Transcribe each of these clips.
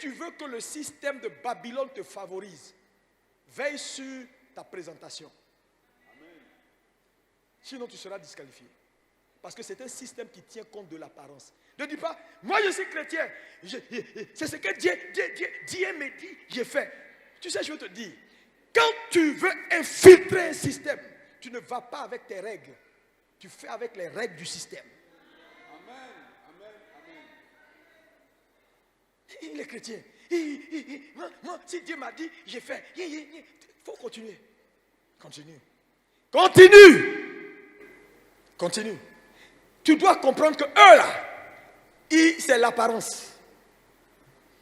tu veux que le système de Babylone te favorise, veille sur ta présentation. Sinon, tu seras disqualifié. Parce que c'est un système qui tient compte de l'apparence. Ne dis pas, moi je suis chrétien. C'est ce que Dieu me dit, j'ai fait. Tu sais, je veux te dire, quand tu veux infiltrer un système, tu ne vas pas avec tes règles. Tu fais avec les règles du système. Amen, amen, amen. Il est chrétien. Moi, si Dieu m'a dit, j'ai fait. Il faut continuer. Continue. Continue. Tu dois comprendre que eux là, c'est l'apparence.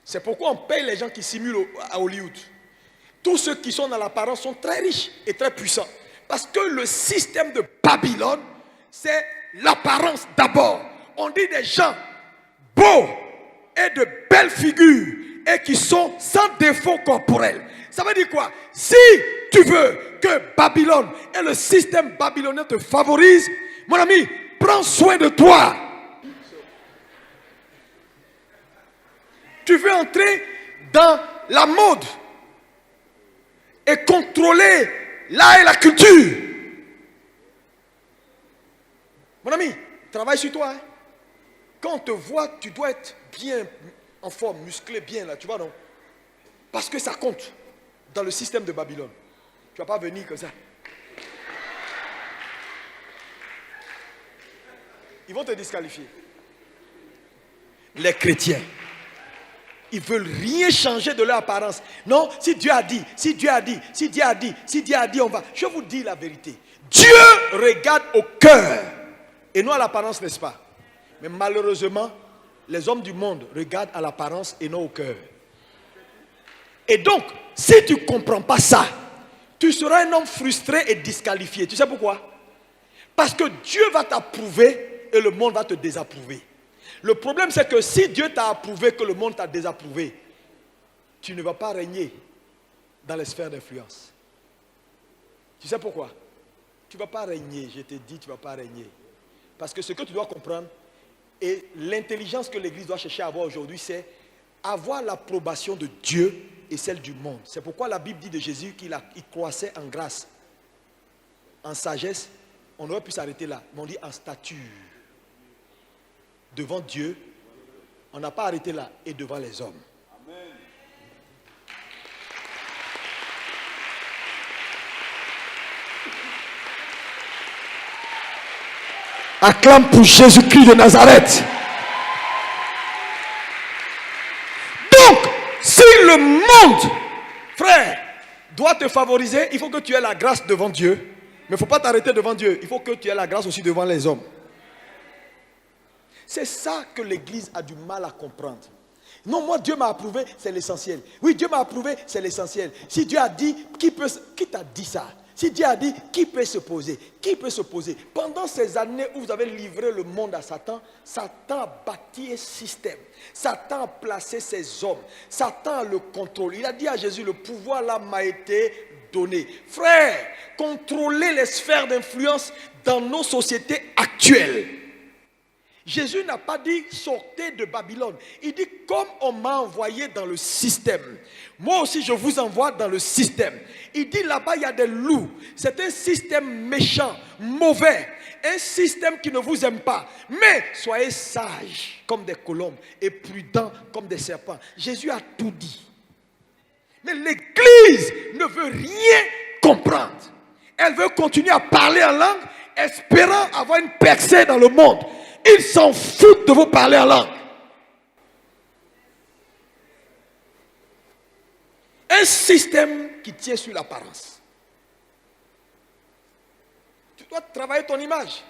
C'est pourquoi on paye les gens qui simulent à Hollywood. Tous ceux qui sont dans l'apparence sont très riches et très puissants. Parce que le système de Babylone, c'est l'apparence d'abord. On dit des gens beaux et de belles figures et qui sont sans défaut corporel. Ça veut dire quoi? Si tu veux que Babylone et le système babylonien te favorisent, mon ami, prends soin de toi. Tu veux entrer dans la mode et contrôler l'art et la culture. Mon ami, travaille sur toi. Hein. Quand on te voit, tu dois être bien en forme, musclé bien là, tu vois non? Parce que ça compte dans le système de Babylone. Tu ne vas pas venir comme ça. Ils vont te disqualifier. Les chrétiens, ils veulent rien changer de leur apparence. Non, si Dieu a dit, on va. Je vous dis la vérité. Dieu regarde au cœur et non à l'apparence, n'est-ce pas? Mais malheureusement, les hommes du monde regardent à l'apparence et non au cœur. Et donc, si tu ne comprends pas ça, tu seras un homme frustré et disqualifié. Tu sais pourquoi? Parce que Dieu va t'approuver et le monde va te désapprouver. Le problème, c'est que si Dieu t'a approuvé que le monde t'a désapprouvé, tu ne vas pas régner dans les sphères d'influence. Tu sais pourquoi? Tu ne vas pas régner, je te dis, tu ne vas pas régner. Parce que ce que tu dois comprendre, et l'intelligence que l'Église doit chercher à avoir aujourd'hui, c'est avoir l'approbation de Dieu et celle du monde. C'est pourquoi la Bible dit de Jésus qu'il croissait en grâce, en sagesse. On aurait pu s'arrêter là, mais on dit en stature. Devant Dieu, on n'a pas arrêté là, et devant les hommes. Amen. Acclame pour Jésus-Christ de Nazareth. Donc, si le monde, frère, doit te favoriser, il faut que tu aies la grâce devant Dieu. Mais il ne faut pas t'arrêter devant Dieu. Il faut que tu aies la grâce aussi devant les hommes. C'est ça que l'Église a du mal à comprendre. Non, moi Dieu m'a approuvé, c'est l'essentiel. Oui, Dieu m'a approuvé, c'est l'essentiel. Si Dieu a dit, qui t'a dit ça? Si Dieu a dit, qui peut se poser? Qui peut se poser? Pendant ces années où vous avez livré le monde à Satan, Satan a bâti un système. Satan a placé ses hommes. Satan a le contrôle. Il a dit à Jésus, le pouvoir là m'a été donné. Frère, contrôler les sphères d'influence dans nos sociétés actuelles. Jésus n'a pas dit sortez de Babylone. Il dit comme on m'a envoyé dans le système, moi aussi je vous envoie dans le système. Il dit là-bas il y a des loups. C'est un système méchant, mauvais, un système qui ne vous aime pas. Mais soyez sages comme des colombes et prudents comme des serpents. Jésus a tout dit. Mais l'Église ne veut rien comprendre. Elle veut continuer à parler en langue, espérant avoir une percée dans le monde. Ils s'en foutent de vous parler en langue. Un système qui tient sur l'apparence. Tu dois travailler ton image.